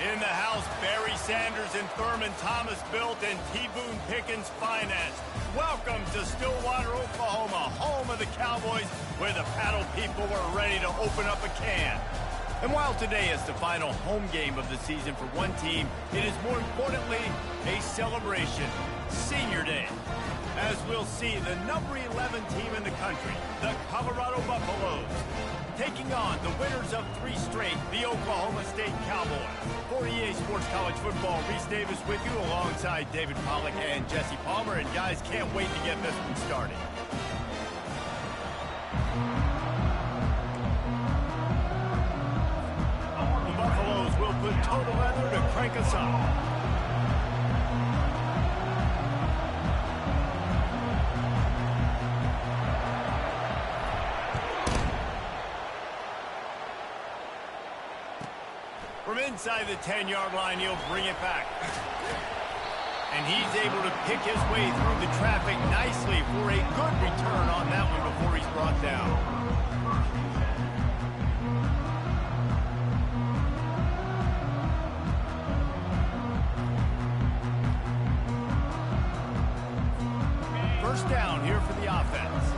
In the house, Barry Sanders and Thurman Thomas built and T. Boone Pickens financed. Welcome to Stillwater, Oklahoma, home of the Cowboys, where the paddle people are ready to open up a can. And while today is the final home game of the season for one team, it is more importantly a celebration, Senior Day. As we'll see, the number 11 team in the country, the Colorado Buffaloes, taking on the winners of 3 straight, the Oklahoma State Cowboys. For EA Sports College Football, Reese Davis with you alongside David Pollack and Jesse Palmer. And guys, can't wait to get this one started. The Buffaloes will put total leather to crank us up. From inside the 10-yard line, he'll bring it back. And he's able to pick his way through the traffic nicely for a good return on that one before he's brought down. First down here for the offense.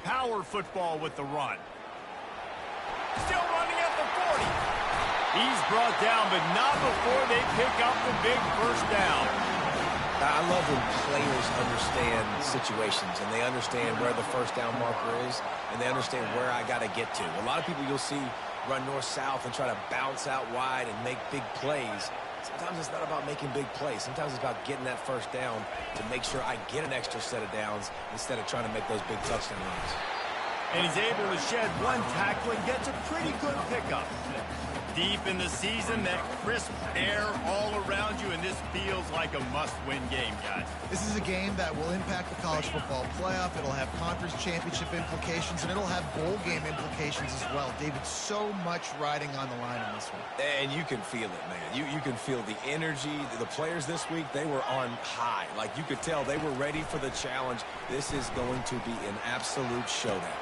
Power football with the run. Still running at the 40. He's brought down, but not before they pick up the big first down. I love when players understand situations and they understand where the first down marker is and they understand where I got to get to. A lot of people you'll see run north-south and try to bounce out wide and make big plays. Sometimes it's not about making big plays. Sometimes it's about getting that first down to make sure I get an extra set of downs instead of trying to make those big touchdown runs. And he's able to shed one tackle and gets a pretty good pickup. Deep in the season, that crisp air all around you, and this feels like a must-win game, guys. This is a game that will impact the college football playoff. It'll have conference championship implications, and it'll have bowl game implications as well. David, so much riding on the line on this one. And you can feel it, man. You can feel the energy. The players this week, they were on high. Like, you could tell they were ready for the challenge. This is going to be an absolute showdown.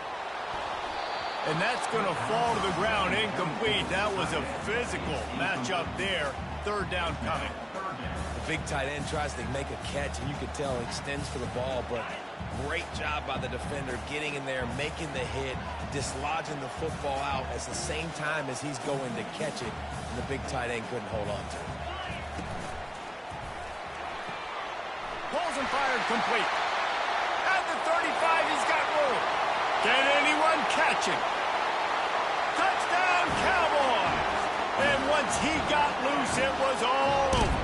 And that's going to fall to the ground incomplete. That was a physical matchup there. Third down coming. The big tight end tries to make a catch, and you can tell he extends for the ball, but great job by the defender getting in there, making the hit, dislodging the football out at the same time as he's going to catch it, and the big tight end couldn't hold on to it. Pulls and fired complete. At the 35, he's got room. Can anyone catch him? Touchdown, Cowboys! And once he got loose, it was all over.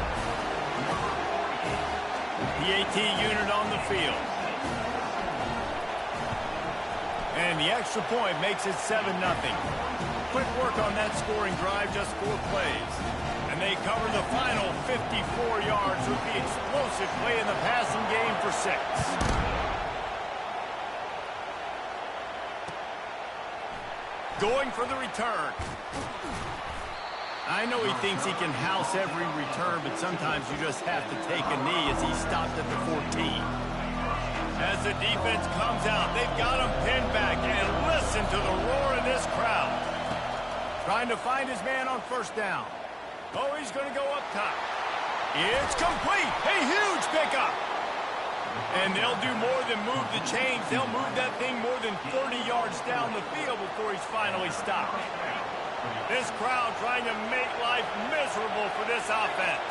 The AT unit on the field. And the extra point makes it 7-0. Quick work on that scoring drive, just 4 plays. And they cover the final 54 yards with the explosive play in the passing game for 6. Going for the return. I know he thinks he can house every return, but sometimes you just have to take a knee as he stopped at the 14. As the defense comes out, they've got him pinned back, and listen to the roar of this crowd. Trying to find his man on first down. Oh, he's going to go up top. It's complete. A huge pickup. And they'll do more than move the chains. They'll move that thing more than 30 yards down the field before he's finally stopped. This crowd trying to make life miserable for this offense.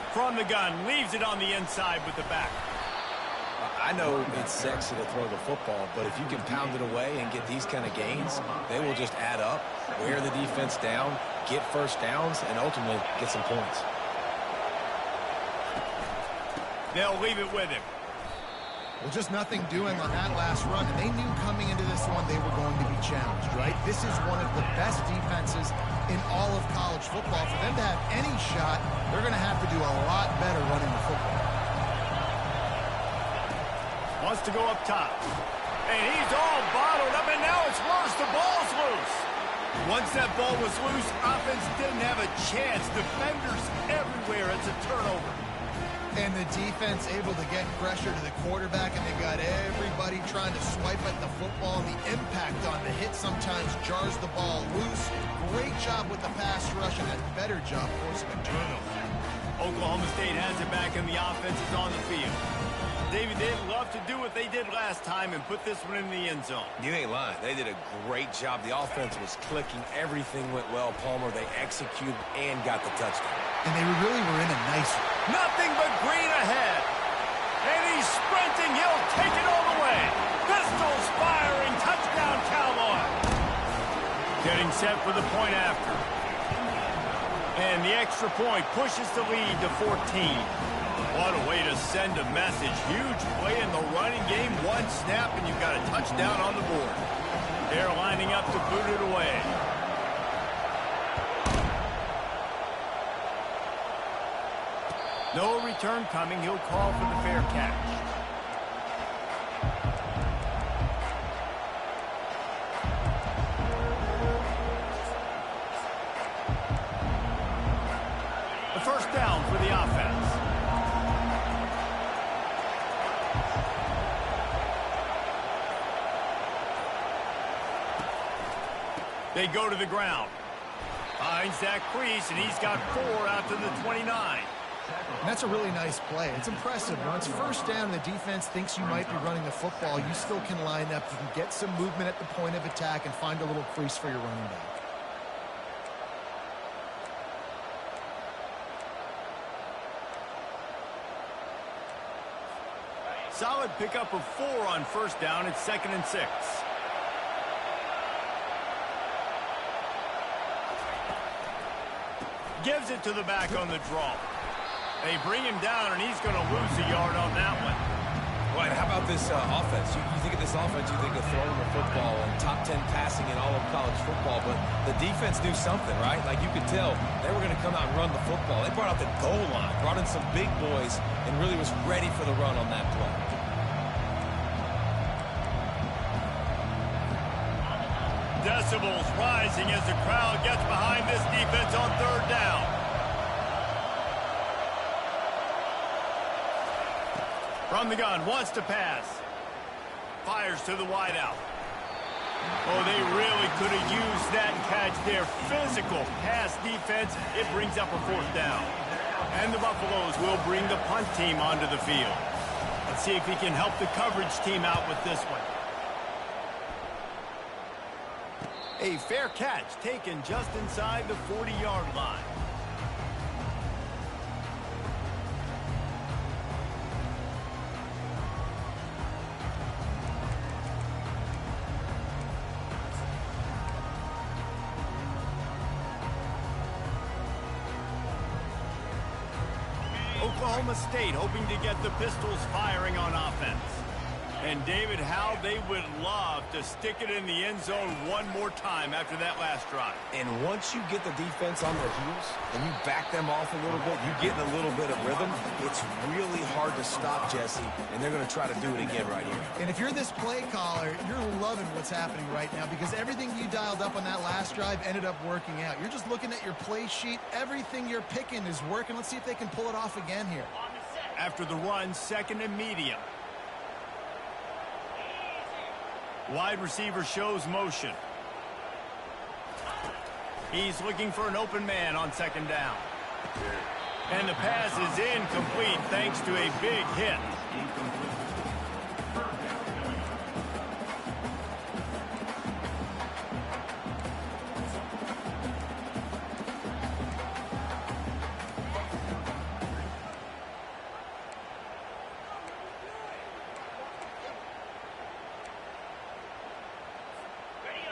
From the gun, leaves it on the inside with the back. I know it's sexy to throw the football, but if you can pound it away and get these kind of gains, they will just add up, wear the defense down, get first downs, and ultimately get some points. They'll leave it with him. Well, just nothing doing on that last run, and they knew coming into this one they were going to be challenged, right? This is one of the best defenses in all of college football. For them to have any shot, they're going to have to do a lot better running the football. Wants to go up top. And he's all bottled up, and now it's worse. The ball's loose. Once that ball was loose, offense didn't have a chance. Defenders everywhere. It's a turnover. And the defense able to get pressure to the quarterback, and they got everybody trying to swipe at the football. The impact on the hit sometimes jars the ball loose. Great job with the pass rush and a better job forcing a turnover. Oklahoma State has it back, and the offense is on the field. David, they'd love to do what they did last time and put this one in the end zone. You ain't lying. They did a great job. The offense was clicking. Everything went well, Palmer. They executed and got the touchdown. And they really were in a nice one. Nothing but green ahead. And he's sprinting. He'll take it all the way. Pistols firing. Touchdown, Cowboy. Getting set for the point after. And the extra point pushes the lead to 14. What a way to send a message. Huge play in the running game. One snap, and you've got a touchdown on the board. They're lining up to boot it away. No return coming. He'll call for the fair catch. The first down for the offense. They go to the ground. Finds that crease, and he's got 4 out to the 29. And that's a really nice play. It's impressive. When it's first down and the defense thinks you might be running the football, you still can line up. You can get some movement at the point of attack and find a little crease for your running back. Solid pickup of 4 on first down. It's 2nd and 6. Gives it to the back on the draw. They bring him down, and he's going to lose a yard on that one. Right, how about this offense? You think of this offense, you think of throwing the football and top 10 passing in all of college football, but the defense knew something, right? Like you could tell they were going to come out and run the football. They brought out the goal line, brought in some big boys, and really was ready for the run on that play. Decibels rising as the crowd gets behind this defense on third down. From the gun, wants to pass. Fires to the wideout. Oh, they really could have used that catch there. Physical pass defense. It brings up a 4th down. And the Buffaloes will bring the punt team onto the field. Let's see if he can help the coverage team out with this one. A fair catch taken just inside the 40-yard line. Oklahoma State hoping to get the Pistols firing on offense. And, David, how they would love to stick it in the end zone one more time after that last drive. And once you get the defense on their heels and you back them off a little bit, you get in a little bit of rhythm, it's really hard to stop, Jesse, and they're going to try to do it again right here. And if you're this play caller, you're loving what's happening right now because everything you dialed up on that last drive ended up working out. You're just looking at your play sheet. Everything you're picking is working. Let's see if they can pull it off again here. After the run, 2nd and medium. Wide receiver shows motion. He's looking for an open man on 2nd down. And the pass is incomplete thanks to a big hit.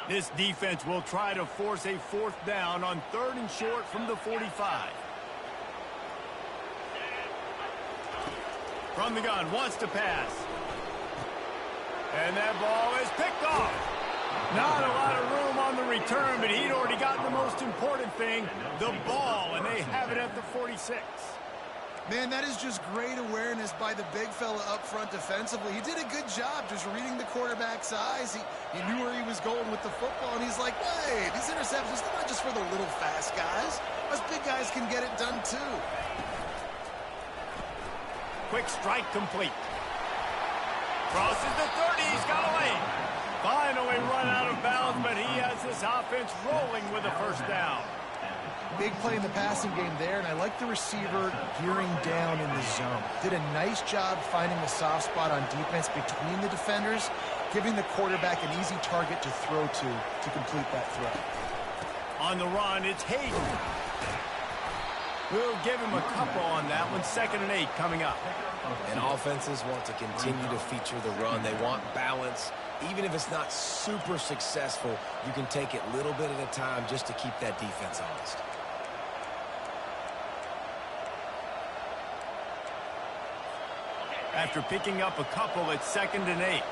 This defense will try to force a 4th down on 3rd and short from the 45. From the gun, wants to pass. And that ball is picked off. Not a lot of room on the return, but he'd already gotten the most important thing, the ball, and they have it at the 46. Man, that is just great awareness by the big fella up front defensively. He did a good job just reading the quarterback's eyes. He knew where he was going with the football, and he's like, hey, these interceptions, they're not just for the little fast guys. Us big guys can get it done too. Quick strike complete. Crosses the 30. He's got a lane. Finally run out of bounds, but he has this offense rolling with a first down. Big play in the passing game there, and I like the receiver gearing down in the zone. Did a nice job finding the soft spot on defense between the defenders, giving the quarterback an easy target to throw to complete that throw. On the run, it's Hayden. We'll give him a couple on that one. 2nd and 8 coming up. And offenses want to continue to feature the run. They want balance. Even if it's not super successful, you can take it little bit at a time just to keep that defense honest. After picking up a couple, it's 2nd and 8.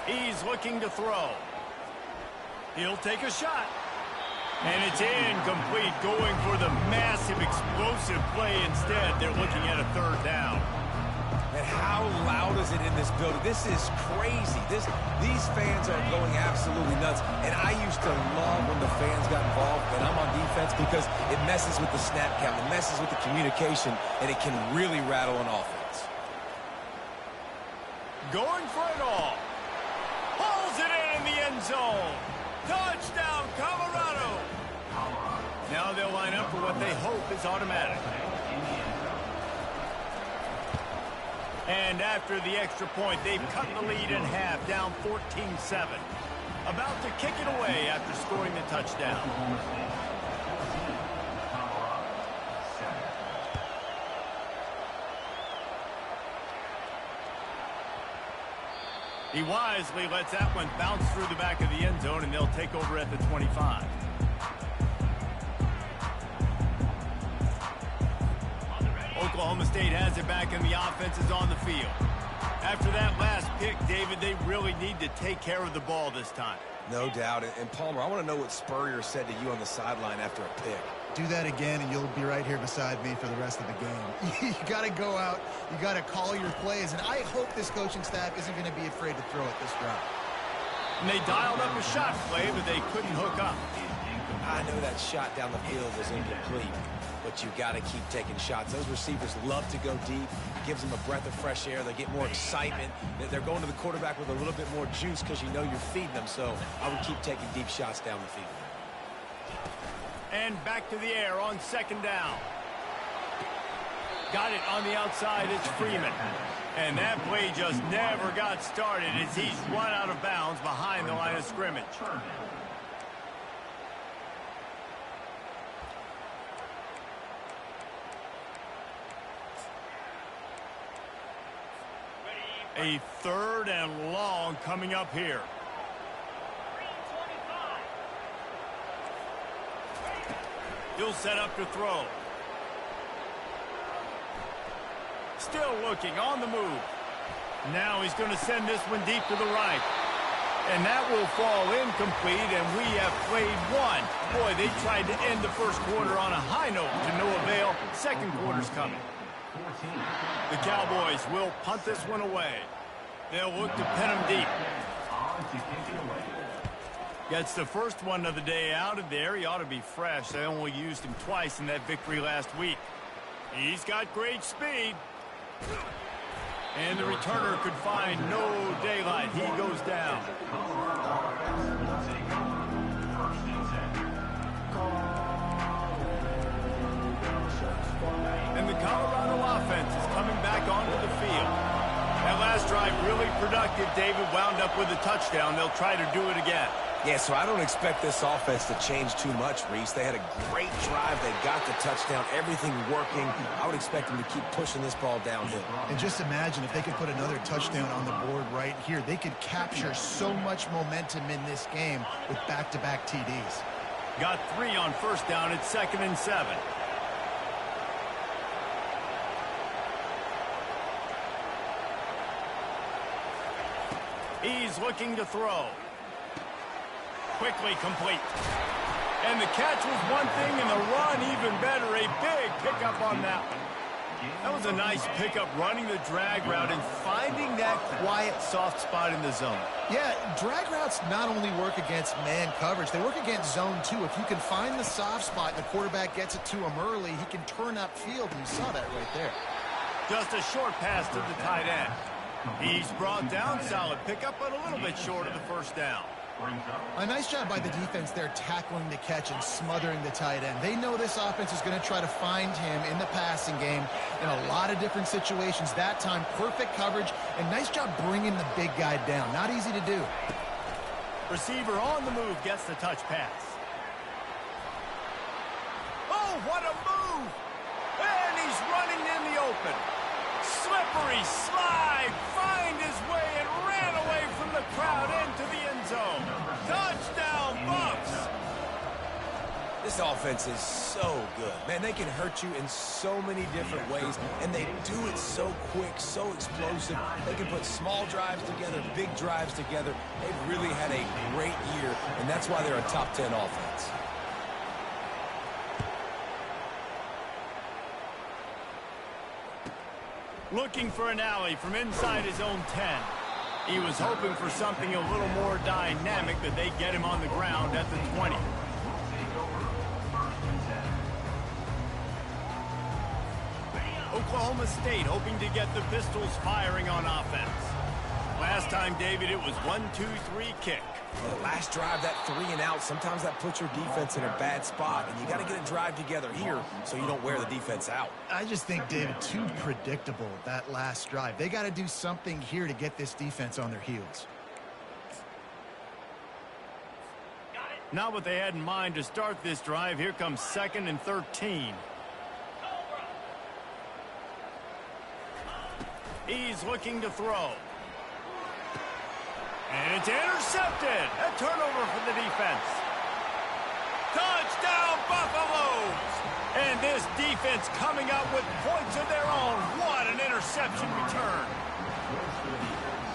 He's looking to throw. He'll take a shot. And it's incomplete, going for the massive explosive play instead. They're looking at a 3rd down. And how loud is it in this building? This is crazy. These fans are going absolutely nuts. And I used to love when the fans got involved, and I'm on defense, because it messes with the snap count, it messes with the communication, and it can really rattle an offense. Going for it all. Pulls it in the end zone. Touchdown, Colorado. Now they'll line up for what they hope is automatic. And after the extra point, they've cut the lead in half, down 14-7. About to kick it away after scoring the touchdown. He wisely lets that one bounce through the back of the end zone, and they'll take over at the 25. Oklahoma State has it back, and the offense is on the field. After that last pick, David, they really need to take care of the ball this time. No doubt. And Palmer, I want to know what Spurrier said to you on the sideline after a pick. Do that again, and you'll be right here beside me for the rest of the game. You got to go out. You got to call your plays, and I hope this coaching staff isn't going to be afraid to throw it this route. And they dialed up a shot play, but they couldn't hook up. I know that shot down the field was incomplete, but you got to keep taking shots. Those receivers love to go deep. It gives them a breath of fresh air. They get more excitement. They're going to the quarterback with a little bit more juice because you know you're feeding them. So I would keep taking deep shots down the field. And back to the air on 2nd down. Got it on the outside. It's Freeman. And that play just never got started as he's run out of bounds behind the line of scrimmage. A 3rd and long coming up here. He'll set up to throw. Still looking on the move. Now he's going to send this one deep to the right. And that will fall incomplete, and we have played one. Boy, they tried to end the first quarter on a high note to no avail. Second quarter's coming. The Cowboys will punt this one away. They'll look to pin him deep. Gets the first one of the day out of there. He ought to be fresh. They only used him twice in that victory last week. He's got great speed. And the returner could find no daylight. He goes down. And the Colorado offense is coming back onto the field. That last drive really productive. David wound up with a touchdown. They'll try to do it again. Yeah, so I don't expect this offense to change too much, Reese. They had a great drive. They got the touchdown. Everything working. I would expect them to keep pushing this ball downhill. And just imagine if they could put another touchdown on the board right here. They could capture so much momentum in this game with back-to-back TDs. Got 3 on first down. It's 2nd and 7. He's looking to throw. Quickly complete. And the catch was one thing, and the run even better. A big pickup on that one. That was a nice pickup, running the drag route and finding that quiet, soft spot in the zone. Yeah, drag routes not only work against man coverage, they work against zone too. If you can find the soft spot and the quarterback gets it to him early, he can turn upfield, and you saw that right there. Just a short pass to the tight end. He's brought down, solid pickup, but a little bit short of the first down. A nice job by the defense there, tackling the catch and smothering the tight end. They know this offense is going to try to find him in the passing game in a lot of different situations. That time, perfect coverage, and nice job bringing the big guy down. Not easy to do. Receiver on the move, gets the touch pass. Oh, what a move! And he's running in the open. Slippery slide, find his way and ran away from the crowd into the end zone. Touchdown, Bucs! This offense is so good. Man, they can hurt you in so many different ways, and they do it so quick, so explosive. They can put small drives together, big drives together. They've really had a great year, and that's why they're a top 10 offense. Looking for an alley from inside his own 10. He was hoping for something a little more dynamic, but they get him on the ground at the 20. Oklahoma State hoping to get the Pistols firing on offense. Last time, David, it was 1-2-3 kick. The last drive, that 3 and out, sometimes that puts your defense in a bad spot, and you got to get a drive together here so you don't wear the defense out. I just think, David, too predictable, that last drive. They got to do something here to get this defense on their heels. Not what they had in mind to start this drive. Here comes 2nd and 13. He's looking to throw. And it's intercepted. A turnover for the defense. Touchdown, Buffaloes! And this defense coming up with points of their own. What an interception return.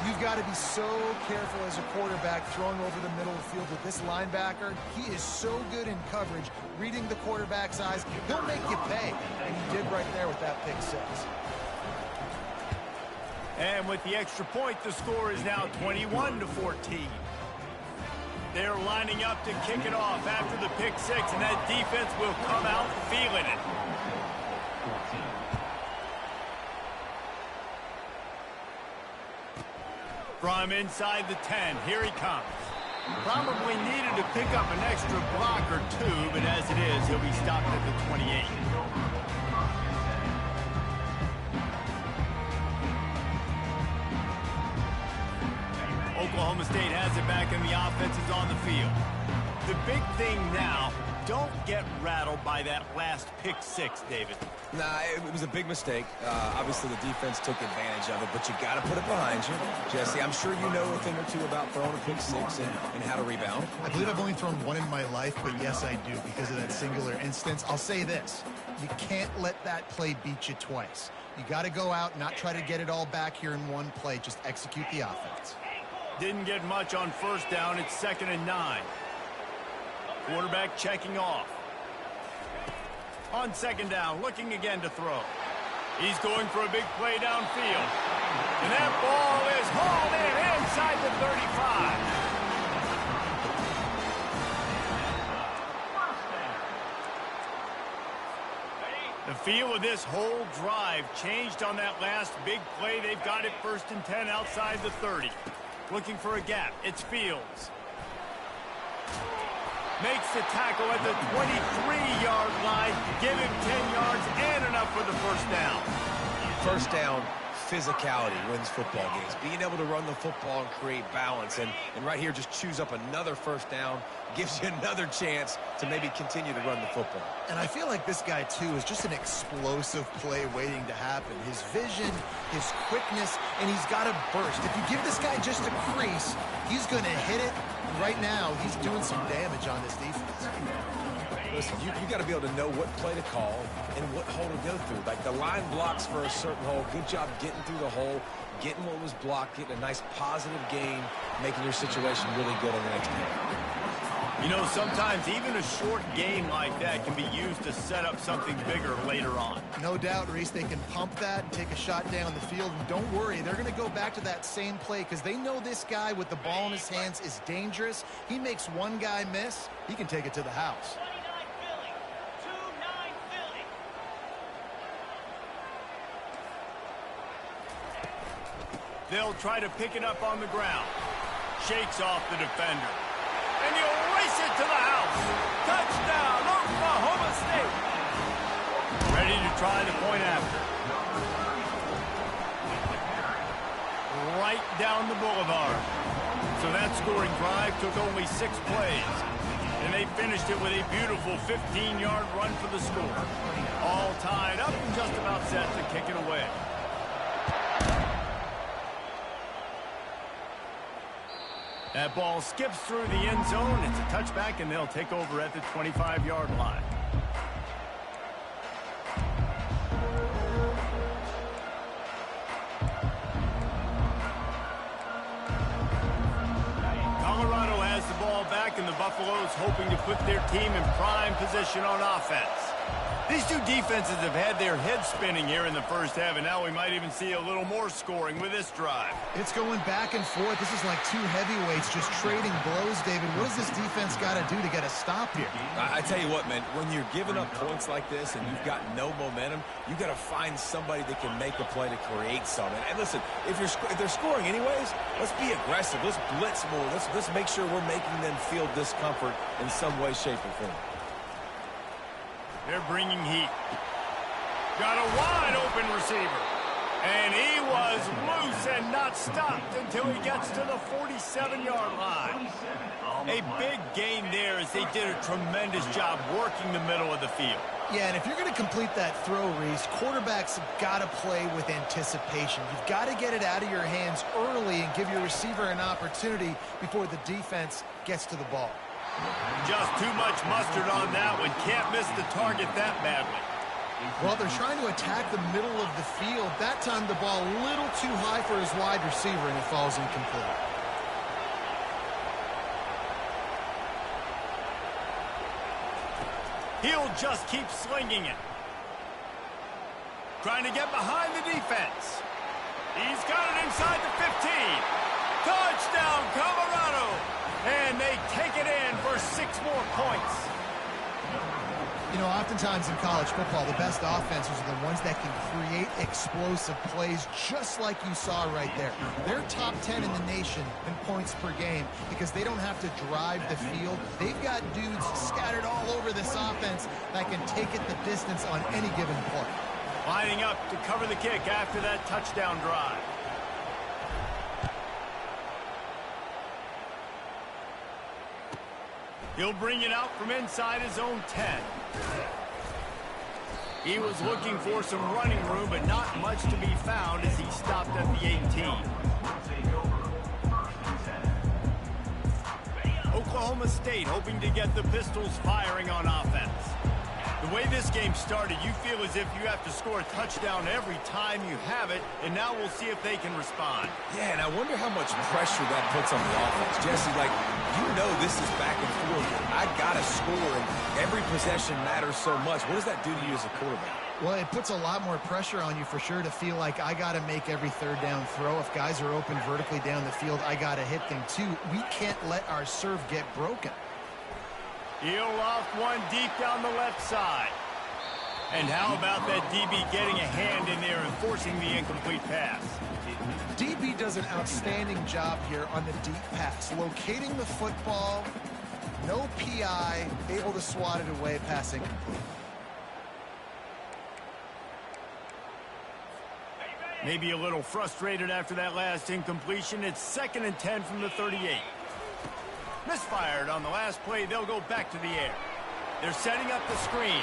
You've got to be so careful as a quarterback throwing over the middle of the field with this linebacker. He is so good in coverage, reading the quarterback's eyes. He'll make you pay. And he did right there with that pick six. And with the extra point, the score is now 21-14. They're lining up to kick it off after the pick six, and that defense will come out feeling it. From inside the 10, here he comes. Probably needed to pick up an extra block or two, but as it is, he'll be stopped at the 28. Oklahoma State has it back, and the offense is on the field. The big thing now, don't get rattled by that last pick six, David. Nah, it was a big mistake. Obviously, the defense took advantage of it, but you got to put it behind you. Jesse, I'm sure you know a thing or two about throwing a pick six and how to rebound. I believe I've only thrown one in my life, but yes, I do because of that singular instance. I'll say this. You can't let that play beat you twice. You got to go out, not try to get it all back here in one play. Just execute the offense. Didn't get much on first down. It's 2nd and 9. Quarterback checking off. On 2nd down, looking again to throw. He's going for a big play downfield. And that ball is hauled in inside the 35. The feel of this whole drive changed on that last big play. They've got it 1st and 10 outside the 30. Looking for a gap. It's Fields. Makes the tackle at the 23-yard line. Give him 10 yards and enough for the first down. First down, physicality wins football games. Being able to run the football and create balance. And right here, just choose up another first down. Gives you another chance to maybe continue to run the football. And I feel like this guy, too, is just an explosive play waiting to happen. His vision, his quickness, and he's got to burst. If you give this guy just a crease, he's going to hit it. Right now, he's doing some damage on this defense. Listen, you got to be able to know what play to call and what hole to go through. Like the line blocks for a certain hole. Good job getting through the hole, getting what was blocked, getting a nice positive gain, making your situation really good on the next play. You know, sometimes even a short game like that can be used to set up something bigger later on. No doubt, Reese, they can pump that and take a shot down the field. And don't worry, they're going to go back to that same play because they know this guy with the ball in his hands is dangerous. He makes one guy miss, he can take it to the house. They'll try to pick it up on the ground. Shakes off the defender. And he'll race it to the house. Touchdown, Oklahoma State. Ready to try the point after. Right down the boulevard. So that scoring drive took only 6 plays. And they finished it with a beautiful 15-yard run for the score. All tied up and just about set to kick it away. That ball skips through the end zone. It's a touchback, and they'll take over at the 25-yard line. Colorado has the ball back, and the Buffaloes hoping to put their team in prime position on offense. These two defenses have had their heads spinning here in the first half, and now we might even see a little more scoring with this drive. It's going back and forth. This is like two heavyweights just trading blows, David. What does this defense got to do to get a stop here? I tell you what, man, when you're giving up points like this and you've got no momentum, you got to find somebody that can make a play to create something. And listen, if they're scoring anyways, let's be aggressive. Let's blitz more. Let's make sure we're making them feel discomfort in some way, shape, or form. They're bringing heat. Got a wide open receiver. And he was loose and not stopped until he gets to the 47-yard line. A big gain there as they did a tremendous job working the middle of the field. Yeah, and if you're going to complete that throw, Reese, quarterbacks got to play with anticipation. You've got to get it out of your hands early and give your receiver an opportunity before the defense gets to the ball. Just too much mustard on that one. Can't miss the target that badly. Well, they're trying to attack the middle of the field. That time the ball a little too high for his wide receiver, and it falls incomplete. He'll just keep slinging it. Trying to get behind the defense. He's got it inside the 15. Touchdown, Colorado! And they take it in for 6 more points. You know, oftentimes in college football, the best offenses are the ones that can create explosive plays just like you saw right there. They're top 10 in the nation in points per game because they don't have to drive the field. They've got dudes scattered all over this offense that can take it the distance on any given play. Lining up to cover the kick after that touchdown drive. He'll bring it out from inside his own 10. He was looking for some running room, but not much to be found as he stopped at the 18. Oklahoma State hoping to get the Pistols firing on offense. The way this game started, you feel as if you have to score a touchdown every time you have it, and now we'll see if they can respond. Yeah, and I wonder how much pressure that puts on the offense. Jesse, like, you know this is back and forth. I got to score, and every possession matters so much. What does that do to you as a quarterback? Well, it puts a lot more pressure on you for sure to feel like I got to make every third down throw. If guys are open vertically down the field, I got to hit them too. We can't let our serve get broken. He'll loft one deep down the left side. And how about that DB getting a hand in there and forcing the incomplete pass? DB does an outstanding job here on the deep pass. Locating the football, no PI, able to swat it away, pass incomplete. Maybe a little frustrated after that last incompletion. It's 2nd and 10 from the 38. Misfired on the last play. They'll go back to the air. They're setting up the screen.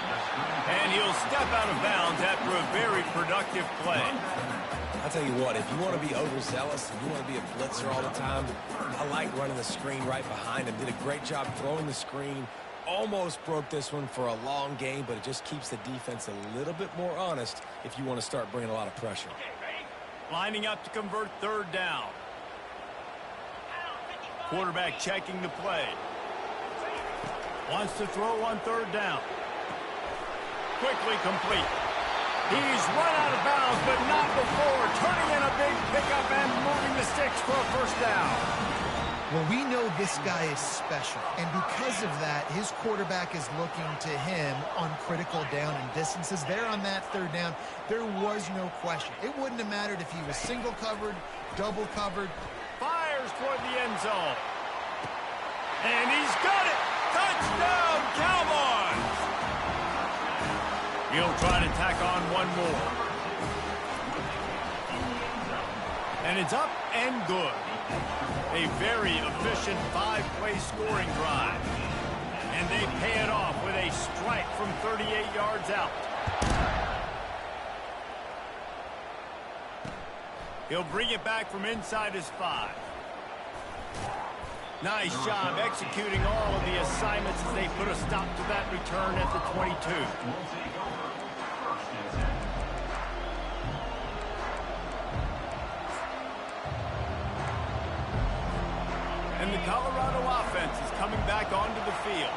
And he'll step out of bounds after a very productive play. I'll tell you what, if you want to be overzealous and you want to be a blitzer all the time, I like running the screen right behind him. Did a great job throwing the screen. Almost broke this one for a long game, but it just keeps the defense a little bit more honest if you want to start bringing a lot of pressure. Lining up to convert 3rd down. Quarterback checking the play. Wants to throw on third down. Quickly complete. He's run out of bounds, but not before turning in a big pickup and moving the sticks for a first down. Well, we know this guy is special, and because of that, his quarterback is looking to him on critical down and distances. There on that third down, there was no question. It wouldn't have mattered if he was single covered, double covered. Fires toward the end zone. And he's got it! Touchdown, Cowboys! He'll try to tack on one more. And it's up and good. A very efficient 5-play scoring drive. And they pay it off with a strike from 38 yards out. He'll bring it back from inside his 5. Nice job executing all of the assignments as they put a stop to that return at the 22. And the Colorado offense is coming back onto the field.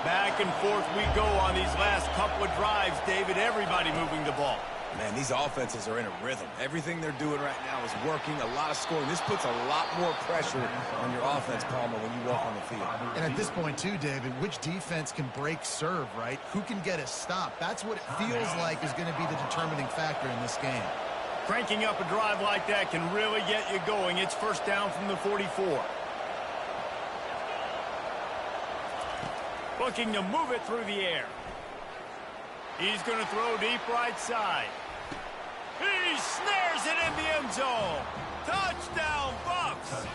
Back and forth we go on these last couple of drives, David. Everybody moving the ball. Man, these offenses are in a rhythm. Everything they're doing right now is working, a lot of scoring. This puts a lot more pressure on your offense, Palmer, when you walk on the field. And at this point, too, David, which defense can break serve, right? Who can get a stop? That's what it feels like is going to be the determining factor in this game. Cranking up a drive like that can really get you going. It's first down from the 44. Looking to move it through the air. He's going to throw deep right side. He snares it in the end zone. Touchdown, Bucs!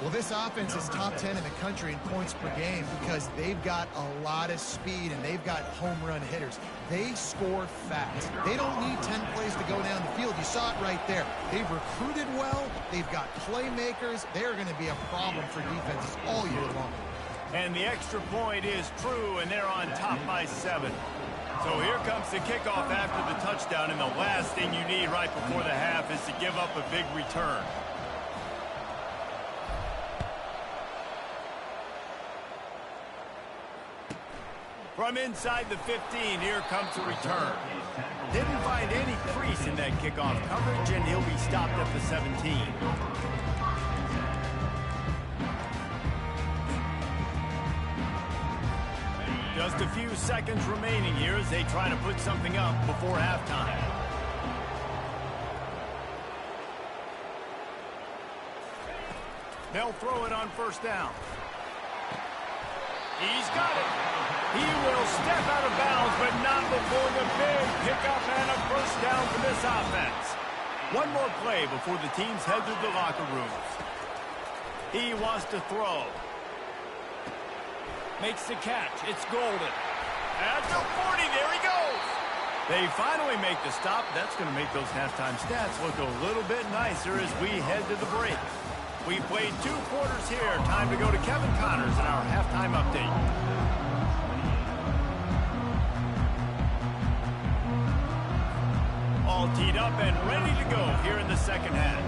Well, this offense is top 10 in the country in points per game because they've got a lot of speed and they've got home run hitters. They score fast. They don't need 10 plays to go down the field. You saw it right there. They've recruited well. They've got playmakers. They're going to be a problem for defenses all year long. And the extra point is true, and they're on top by 7. So here comes the kickoff after the touchdown, and the last thing you need right before the half is to give up a big return. From inside the 15, here comes the return. Didn't find any crease in that kickoff coverage, and he'll be stopped at the 17. Just a few seconds remaining here as they try to put something up before halftime. They'll throw it on first down. He's got it. He will step out of bounds, but not before the big pickup and a first down for this offense. One more play before the teams head to the locker rooms. He wants to throw. Makes the catch. It's golden. At the 40, there he goes. They finally make the stop. That's going to make those halftime stats look a little bit nicer as we head to the break. We played 2 quarters here. Time to go to Kevin Connors in our halftime update. All teed up and ready to go here in the second half.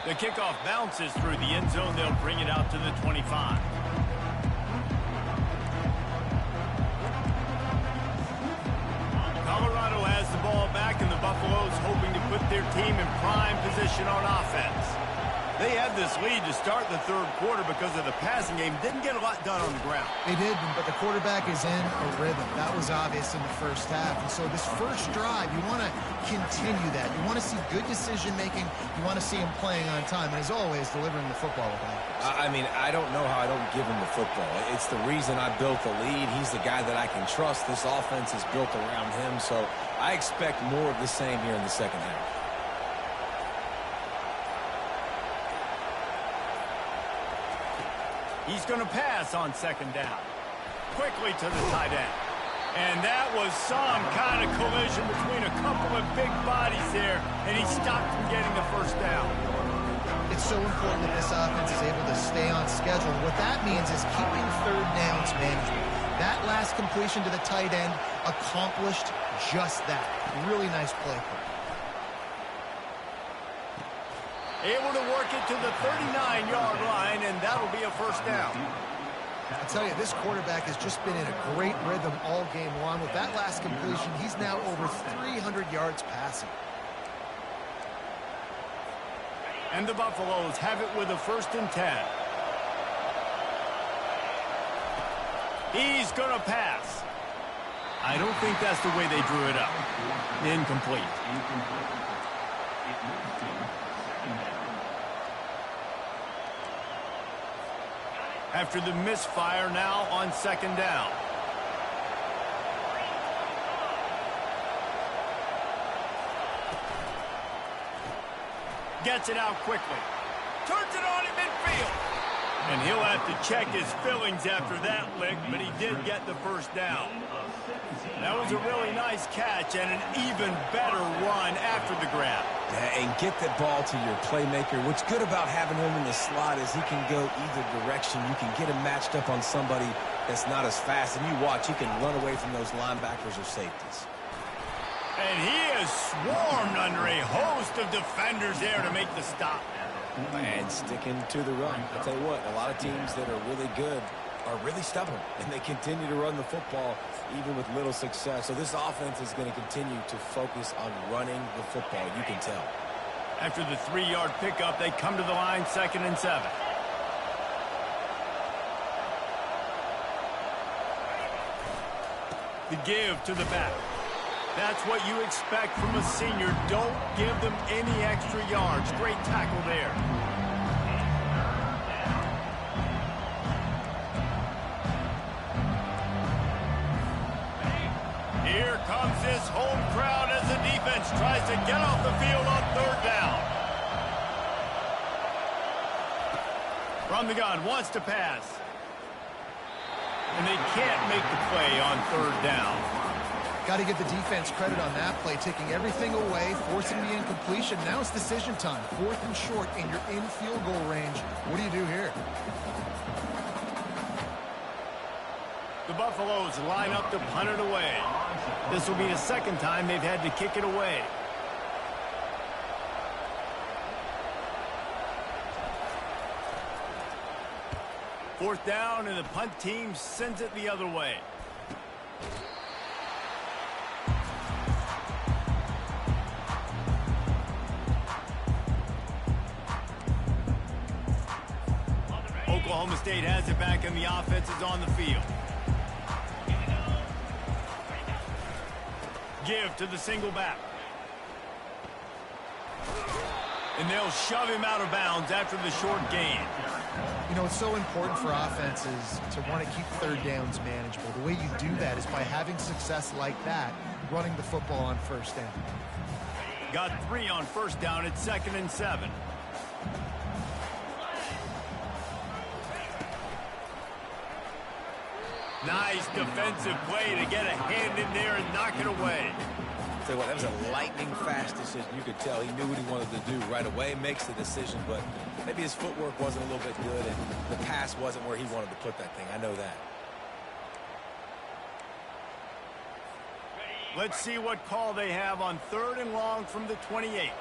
The kickoff bounces through the end zone. They'll bring it out to the 25. Colorado has the ball back, and the Buffaloes hoping to put their team in prime position on offense. They had this lead to start the third quarter because of the passing game. Didn't get a lot done on the ground. They did, but the quarterback is in a rhythm. That was obvious in the first half. And so this first drive, you want to continue that. You want to see good decision-making. You want to see him playing on time. And as always, delivering the football with accuracy. I mean, I don't know how I don't give him the football. It's the reason I built the lead. He's the guy that I can trust. This offense is built around him. So I expect more of the same here in the second half. He's going to pass on second down. Quickly to the tight end. And that was some kind of collision between a couple of big bodies there, and he stopped from getting the first down. It's so important that this offense is able to stay on schedule. What that means is keeping third downs manageable. That last completion to the tight end accomplished just that. Really nice play. Able to work it to the 39-yard line, and that'll be a first down. I tell you, this quarterback has just been in a great rhythm all game long. With that last completion, he's now over 300 yards passing. And the Buffaloes have it with a 1st and 10. He's going to pass. I don't think that's the way they drew it up. Incomplete. After the misfire, now on 2nd down. Gets it out quickly. Turns it on in midfield. And he'll have to check his fillings after that lick, but he did get the 1st down. That was a really nice catch and an even better run after the grab. Yeah, and get the ball to your playmaker. What's good about having him in the slot is he can go either direction. You can get him matched up on somebody that's not as fast. And you watch, he can run away from those linebackers or safeties. And he is swarmed under a host of defenders there to make the stop. And sticking to the run. I'll tell you what, a lot of teams that are really good are really stubborn, and they continue to run the football even with little success. So this offense is going to continue to focus on running the football, you can tell. After the 3-yard pickup, they come to the line, 2nd and 7. The give to the back. That's what you expect from a senior. Don't give them any extra yards. Great tackle there. Here comes this home crowd as the defense tries to get off the field on 3rd down. From the gun, wants to pass. And they can't make the play on 3rd down. Got to give the defense credit on that play, taking everything away, forcing the incompletion. Now it's decision time. 4th and short, and you're in field goal range. What do you do here? The Buffaloes line up to punt it away. This will be the 2nd time they've had to kick it away. Fourth down, and the punt team sends it the other way. Oklahoma State has it back, and the offense is on the field. Give to the single back. And they'll shove him out of bounds after the short gain. You know, it's so important for offenses to want to keep 3rd downs manageable. The way you do that is by having success like that, running the football on 1st down. Got 3 on 1st down at 2nd and 7. Nice defensive play to get a hand in there and knock it away. I'll tell you what, that was a lightning-fast decision. You could tell he knew what he wanted to do right away, makes the decision, but maybe his footwork wasn't a little bit good, and the pass wasn't where he wanted to put that thing. I know that. Let's see what call they have on 3rd and long from the 28.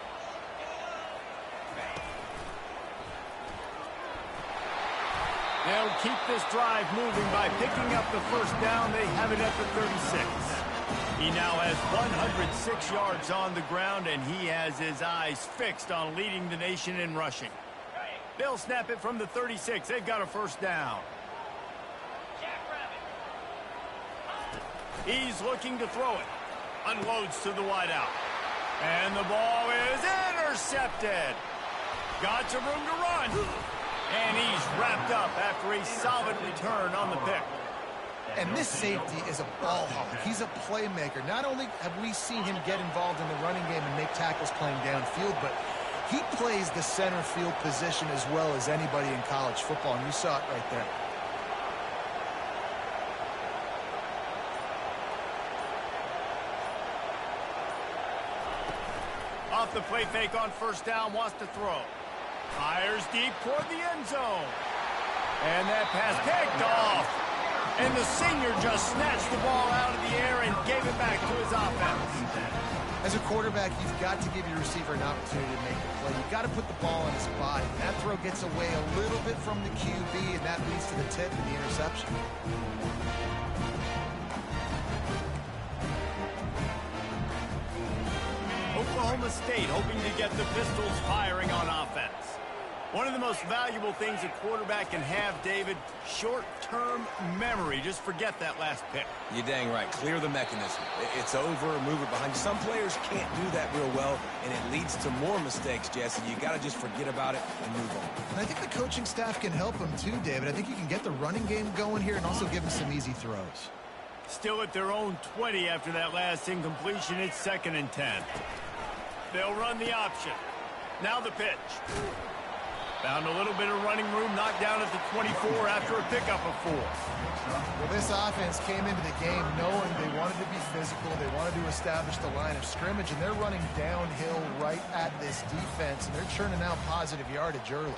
They'll keep this drive moving by picking up the 1st down. They have it at the 36. He now has 106 yards on the ground, and he has his eyes fixed on leading the nation in rushing. They'll snap it from the 36. They've got a 1st down. He's looking to throw it. Unloads to the wideout. And the ball is intercepted. Got some room to run. And he's wrapped up after a solid return on the pick. And this safety is a ball hawk. He's a playmaker. Not only have we seen him get involved in the running game and make tackles playing downfield, but he plays the center field position as well as anybody in college football, and you saw it right there. Off the play fake on 1st down, wants to throw. Fires deep toward the end zone. And that pass picked off. And the senior just snatched the ball out of the air and gave it back to his offense. As a quarterback, you've got to give your receiver an opportunity to make the play. You've got to put the ball on his body. That throw gets away a little bit from the QB, and that leads to the tip and the interception. Oklahoma State hoping to get the Pistols firing on offense. One of the most valuable things a quarterback can have, David, short-term memory. Just forget that last pick. You're dang right. Clear the mechanism. It's over, move it behind you. Some players can't do that real well, and it leads to more mistakes, Jesse. You got to just forget about it and move on. And I think the coaching staff can help him too, David. I think you can get the running game going here and also give him some easy throws. Still at their own 20 after that last incompletion. It's 2nd and 10. They'll run the option. Now the pitch. Found a little bit of running room, knocked down at the 24 after a pickup of 4. Well, this offense came into the game knowing they wanted to be physical, they wanted to establish the line of scrimmage, and they're running downhill right at this defense, and they're churning out positive yardage early.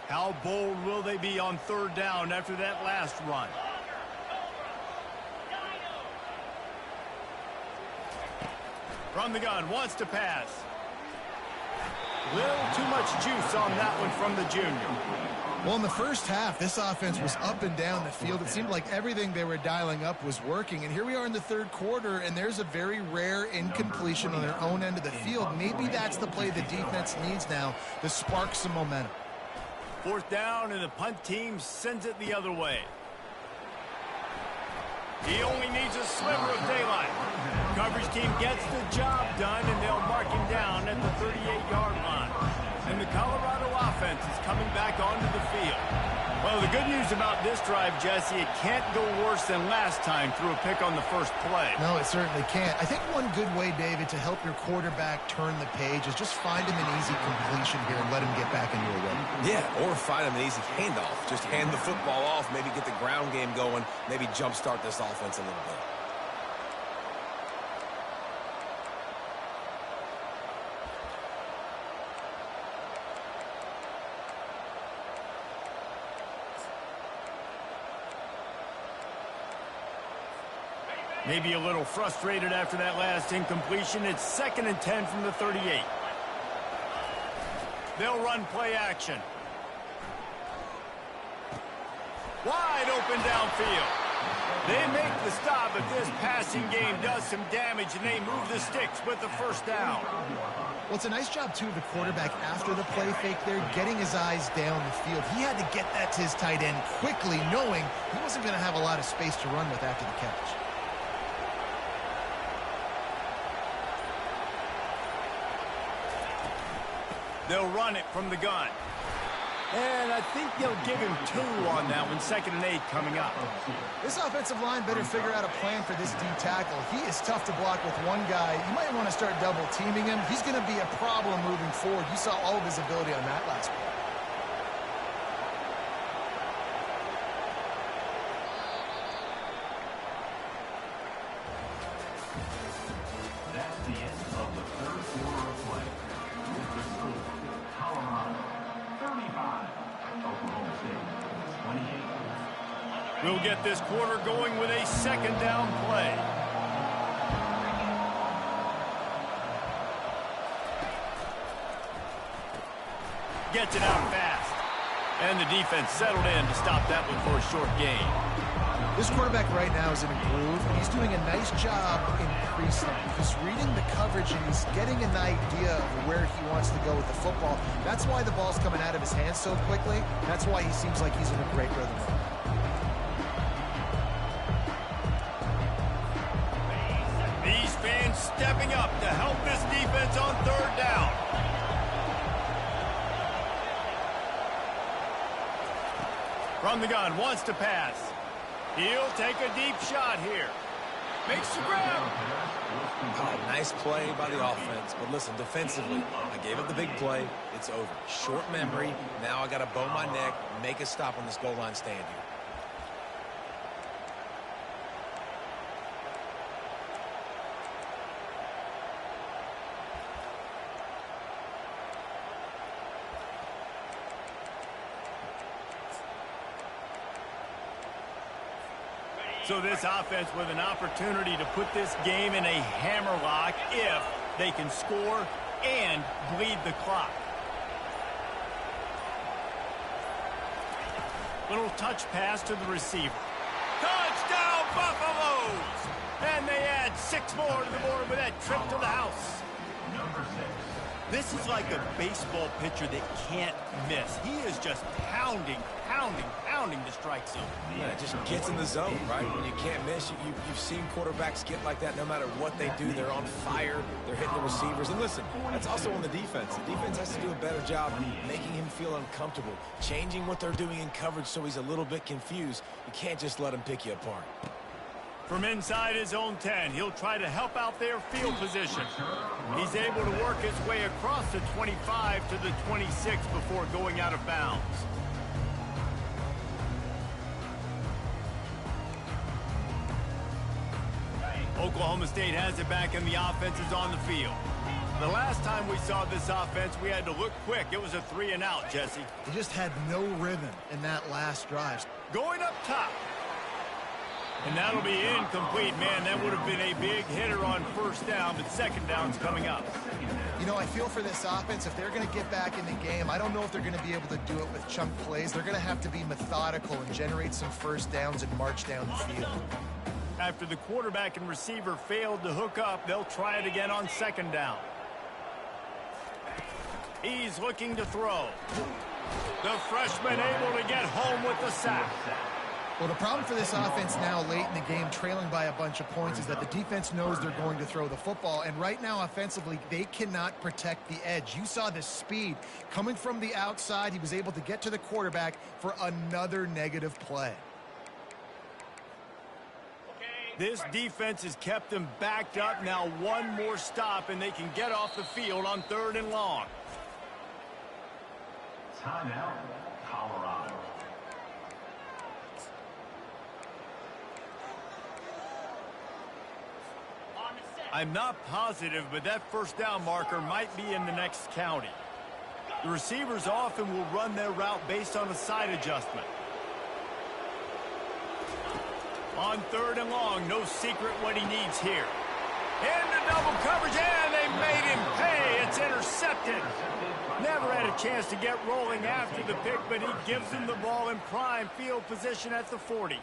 How bold will they be on 3rd down after that last run? From the gun, wants to pass. Little too much juice on that one from the junior. Well, in the first half, this offense was up and down the field. It seemed like everything they were dialing up was working. And here we are in the 3rd quarter, and there's a very rare incompletion on their own end of the field. Maybe that's the play the defense needs now to spark some momentum. 4th down, and the punt team sends it the other way. He only needs a sliver of daylight. Coverage team gets the job done, and they'll mark him down at the 38-yard line. And the Colorado offense is coming back onto the field. Well, the good news about this drive, Jesse, it can't go worse than last time through a pick on the first play. No, it certainly can't. I think one good way, David, to help your quarterback turn the page is just find him an easy completion here and let him get back into a rhythm. Yeah, or find him an easy handoff. Just hand the football off, maybe get the ground game going, maybe jumpstart this offense a little bit. Maybe a little frustrated after that last incompletion. It's 2nd and 10 from the 38. They'll run play action. Wide open downfield. They make the stop, but this passing game does some damage, and they move the sticks with the 1st down. Well, it's a nice job, too, of the quarterback after the play fake there, getting his eyes down the field. He had to get that to his tight end quickly, knowing he wasn't going to have a lot of space to run with after the catch. They'll run it from the gun. And I think they'll give him 2 on that one. 2nd and 8 coming up. This offensive line better figure out a plan for this D tackle. He is tough to block with one guy. You might want to start double teaming him. He's going to be a problem moving forward. You saw all of his ability on that last play. That's the end of the 3rd quarter of play. Colorado 35, Oklahoma State 28. We'll get this quarter going with a 2nd down play. Gets it out fast. And the defense settled in to stop that one for a short gain. This quarterback right now is in a groove, and he's doing a nice job increasing. He's reading the coverage, and he's getting an idea of where he wants to go with the football. That's why the ball's coming out of his hands so quickly. That's why he seems like he's in a great rhythm. These fans stepping up to help this defense on 3rd down. From the gun, wants to pass. He'll take a deep shot here. Makes the grab. Oh, nice play by the offense. But listen, defensively, I gave up the big play. It's over. Short memory. Now I got to bow my neck, make a stop on this goal line stand here. So this offense with an opportunity to put this game in a hammerlock if they can score and bleed the clock. Little touch pass to the receiver. Touchdown, Buffaloes! And they add 6 more to the board with that trip to the house. Number 6. This is like a baseball pitcher that can't miss. He is just pounding the strike zone. Yeah, it just gets in the zone, right? When you can't miss, you've seen quarterbacks get like that no matter what they do. They're on fire. They're hitting the receivers. And listen, that's also on the defense. The defense has to do a better job making him feel uncomfortable, changing what they're doing in coverage so he's a little bit confused. You can't just let him pick you apart. From inside his own 10, he'll try to help out their field position. He's able to work his way across the 25 to the 26 before going out of bounds. Oklahoma State has it back and the offense is on the field. The last time we saw this offense, we had to look quick. It was a 3-and-out, Jesse. They just had no rhythm in that last drive. Going up top. And that'll be incomplete. Man, that would have been a big hitter on first down, but second down's coming up. You know, I feel for this offense, if they're going to get back in the game, I don't know if they're going to be able to do it with chunk plays. They're going to have to be methodical and generate some first downs and march down the field. After the quarterback and receiver failed to hook up, they'll try it again on second down. He's looking to throw. The freshman able to get home with the sack. Well, the problem for this offense now late in the game, trailing by a bunch of points, is that the defense knows they're going to throw the football. And right now, offensively, they cannot protect the edge. You saw the speed coming from the outside. He was able to get to the quarterback for another negative play. This defense has kept them backed up. Now one more stop, and they can get off the field on 3rd and long. Timeout, Colorado. I'm not positive, but that first down marker might be in the next county. The receivers often will run their route based on a side adjustment. On 3rd and long, no secret what he needs here. Into double coverage, and they made him pay. It's intercepted. Never had a chance to get rolling after the pick, but he gives him the ball in prime field position at the 40.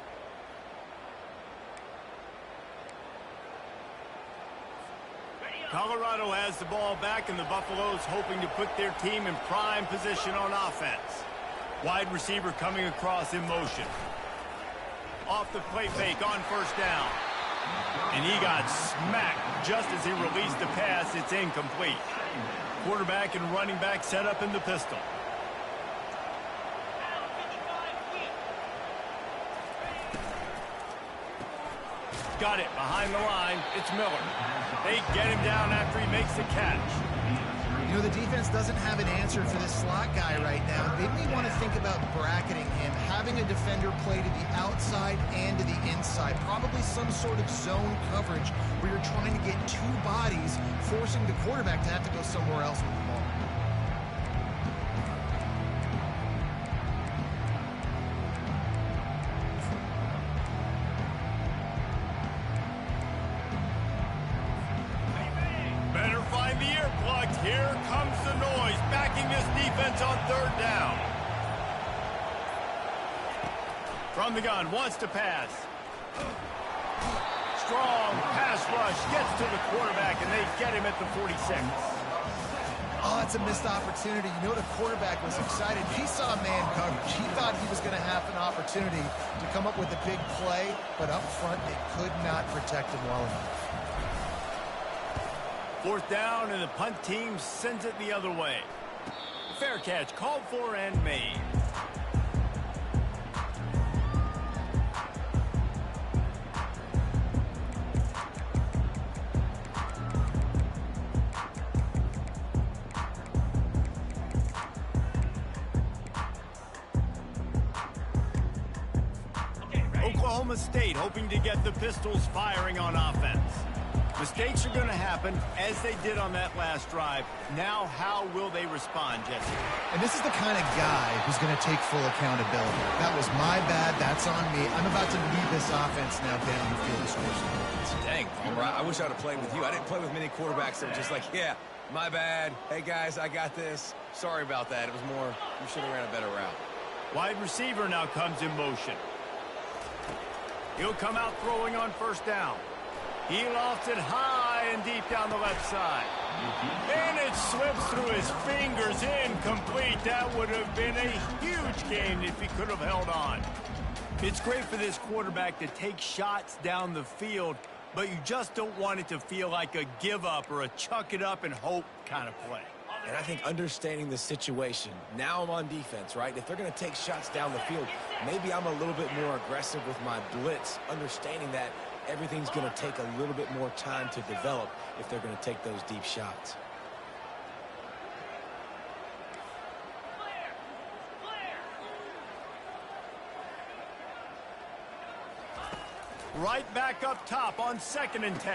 Colorado has the ball back, and the Buffaloes hoping to put their team in prime position on offense. Wide receiver coming across in motion. Off the play fake on first down. And he got smacked just as he released the pass. It's incomplete. Quarterback and running back set up in the pistol. Got it behind the line. It's Miller. They get him down after he makes the catch. You know, the defense doesn't have an answer for this slot guy right now. They may want to think about bracketing him, having a defender play to the outside and to the inside. Probably some sort of zone coverage where you're trying to get 2 bodies, forcing the quarterback to have to go somewhere else with the ball. Here comes the noise, backing this defense on 3rd down. From the gun, wants to pass. Strong pass rush, gets to the quarterback, and they get him at the 46. Oh, it's a missed opportunity. You know, the quarterback was excited. He saw man coverage. He thought he was going to have an opportunity to come up with a big play, but up front, they could not protect him well enough. 4th down, and the punt team sends it the other way. Fair catch called for and made. Oklahoma State hoping to get the Pistols firing on offense. Mistakes are going to happen, as they did on that last drive. Now, how will they respond, Jesse? And this is the kind of guy who's going to take full accountability. That was my bad. That's on me. I'm about to lead this offense now down the field to score some points. Dang, Palmer, I wish I would have played with you. I didn't play with many quarterbacks that were just like, yeah, my bad. Hey, guys, I got this. Sorry about that. It was more, you should have ran a better route. Wide receiver now comes in motion. He'll come out throwing on first down. He lofts it high and deep down the left side. And it slips through his fingers, incomplete. That would have been a huge gain if he could have held on. It's great for this quarterback to take shots down the field, but you just don't want it to feel like a give up or a chuck it up and hope kind of play. And I think understanding the situation, now I'm on defense, right? If they're going to take shots down the field, maybe I'm a little bit more aggressive with my blitz, understanding that everything's going to take a little bit more time to develop if they're going to take those deep shots. Right back up top on 2nd and 10.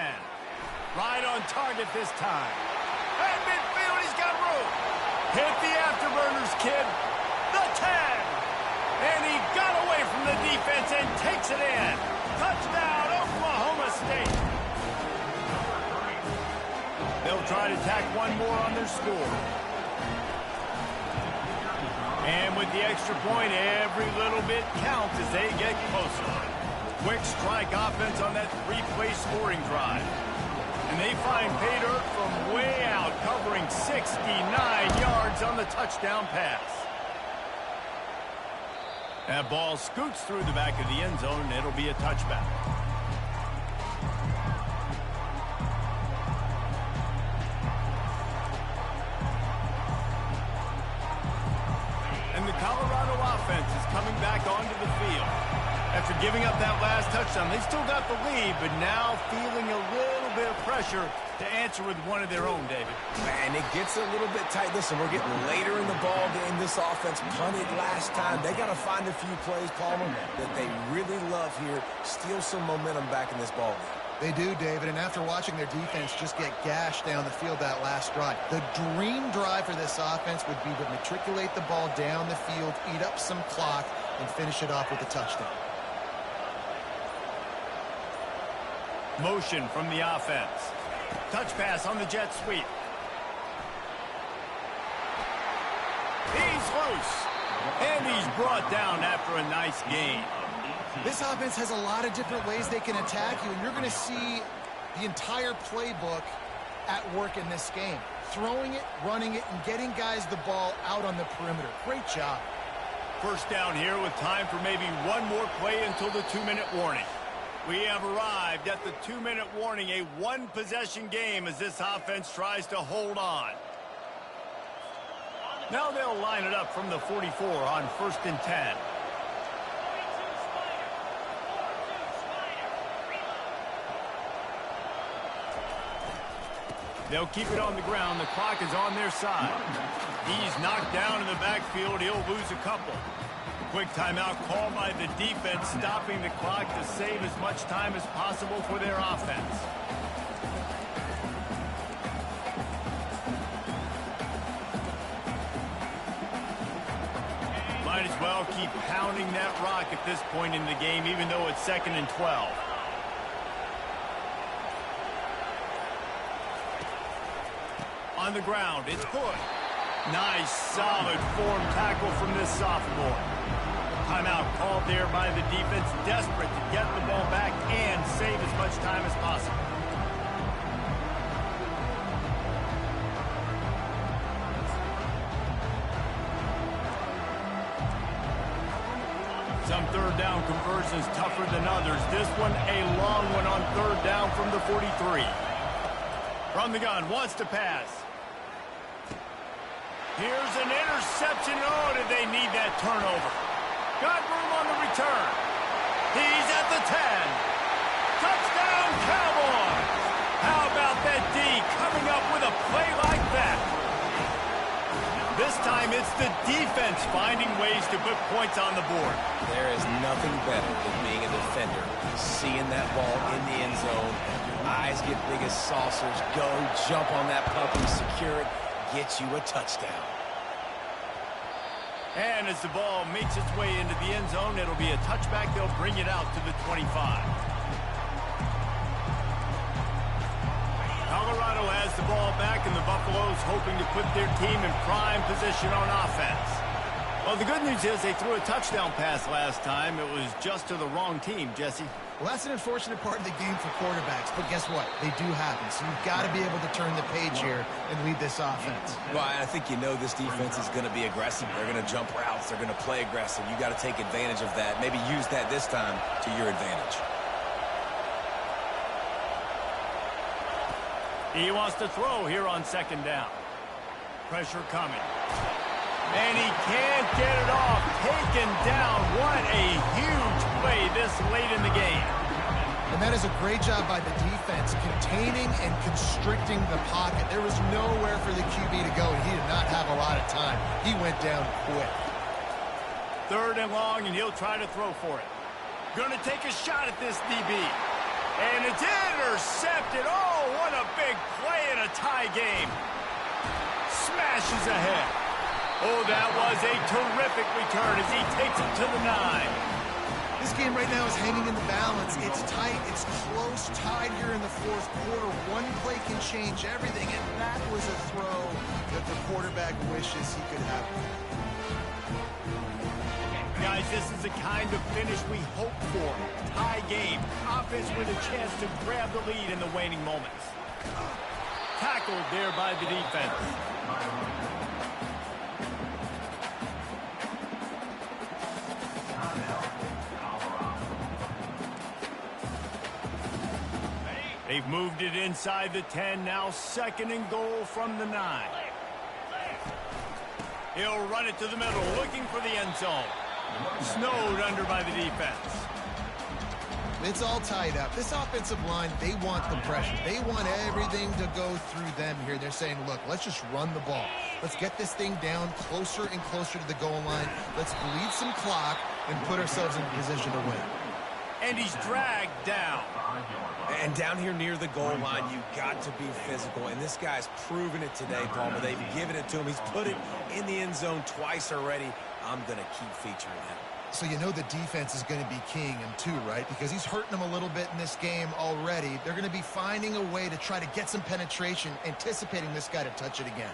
Right on target this time. At midfield, he's got room. Hit the afterburners, kid. The 10. And he got away from the defense and takes it in. Touchdown, Oklahoma State. They'll try to tack one more on their score. And with the extra point, every little bit counts as they get closer. Quick strike offense on that 3-play scoring drive. And they find pay dirt from way out, covering 69 yards on the touchdown pass. That ball scoots through the back of the end zone, and it'll be a touchback. And the Colorado offense is coming back onto the field. After giving up that last touchdown, they still got the lead, but now feeling a little bit of pressure to answer with one of their own, David. Man, it gets a little bit tight. Listen, we're getting later in the ball game. This offense punted last time. They got to find a few plays, Palmer, that they really love here. Steal some momentum back in this ball game. They do, David, and after watching their defense just get gashed down the field that last drive, the dream drive for this offense would be to matriculate the ball down the field, eat up some clock, and finish it off with a touchdown. Motion from the offense. Touch pass on the jet sweep. He's loose. And he's brought down after a nice gain. This offense has a lot of different ways they can attack you, and you're going to see the entire playbook at work in this game. Throwing it, running it, and getting guys the ball out on the perimeter. Great job. First down here with time for maybe one more play until the 2-minute warning. We have arrived at the 2-minute warning, a one-possession game as this offense tries to hold on. Now they'll line it up from the 44 on 1st and 10. They'll keep it on the ground. The clock is on their side. He's knocked down in the backfield. He'll lose a couple. Quick timeout called by the defense, stopping the clock to save as much time as possible for their offense. Might as well keep pounding that rock at this point in the game, even though it's 2nd and 12. On the ground, it's Hood. Nice, solid form tackle from this sophomore. Timeout called there by the defense, desperate to get the ball back and save as much time as possible. Some third down conversions tougher than others. This one a long one on 3rd down from the 43. From the gun, wants to pass. Here's an interception. Oh, did they need that turnover? Got room on the return. He's at the 10. Touchdown, Cowboys. How about that D coming up with a play like that? This this time it's the defense finding ways to put points on the board. There is nothing better than being a defender, seeing that ball in the end zone. Your eyes get big as saucers. Go, jump on that puppy, secure it, get you a touchdown. And as the ball makes its way into the end zone, it'll be a touchback. They'll bring it out to the 25. Colorado has the ball back, and the Buffaloes hoping to put their team in prime position on offense. Well, the good news is they threw a touchdown pass last time. It was just to the wrong team, Jesse. Well, that's an unfortunate part of the game for quarterbacks, but guess what? They do happen, so you've got to be able to turn the page here and lead this offense. Well, I think you know this defense is going to be aggressive. They're going to jump routes. They're going to play aggressive. You got to take advantage of that. Maybe use that this time to your advantage. He wants to throw here on second down. Pressure coming. And he can't get it off. Taken down. What a huge play this late in the game. And that is a great job by the defense, containing and constricting the pocket. There was nowhere for the QB to go, and he did not have a lot of time. He went down quick. 3rd and long, and he'll try to throw for it. Going to take a shot at this DB. And it's intercepted. Oh, what a big play in a tie game. Smashes ahead. Oh, that was a terrific return as he takes it to the 9. This game right now is hanging in the balance. It's tight, it's close, tied here in the 4th quarter. One play can change everything, and that was a throw that the quarterback wishes he could have. Guys, this is the kind of finish we hope for. Tie game. Offense with a chance to grab the lead in the waning moments. Tackled there by the defense. They've moved it inside the 10. Now 2nd and goal from the 9. He'll run it to the middle, looking for the end zone. Snowed under by the defense. It's all tied up. This offensive line, they want the pressure. They want everything to go through them here. They're saying, look, let's just run the ball. Let's get this thing down closer and closer to the goal line. Let's bleed some clock and put ourselves in position to win. And he's dragged down. And down here near the goal line, you got to be physical. And this guy's proven it today, Palmer. They've given it to him. He's put it in the end zone twice already. I'm going to keep featuring him. So you know the defense is going to be keying him too, right? Because he's hurting them a little bit in this game already. They're going to be finding a way to try to get some penetration, anticipating this guy to touch it again.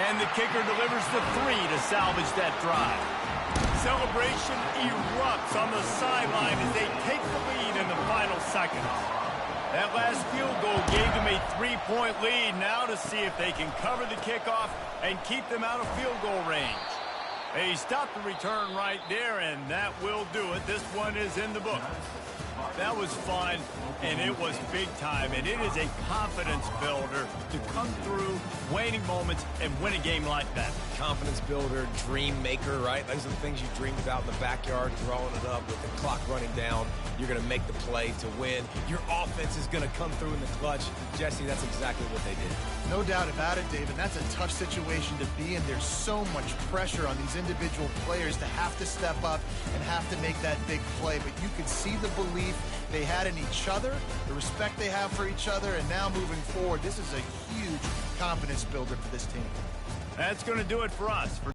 And the kicker delivers the 3 to salvage that drive. Celebration erupts on the sideline as they take the lead in the final seconds. That last field goal gave them a 3-point lead. Now to see if they can cover the kickoff and keep them out of field goal range. They stopped the return right there, and that will do it. This one is in the book. That was fun, and it was big time, and it is a confidence builder to come through waning moments and win a game like that. Confidence builder, dream maker, right? Those are the things you dreamed about in the backyard, drawing it up with the clock running down. You're going to make the play to win. Your offense is going to come through in the clutch. Jesse, that's exactly what they did. No doubt about it, David. That's a tough situation to be in. There's so much pressure on these individual players to have to step up and have to make that big play. But you could see the belief they had in each other, the respect they have for each other, and now moving forward, this is a huge confidence builder for this team. That's going to do it for us.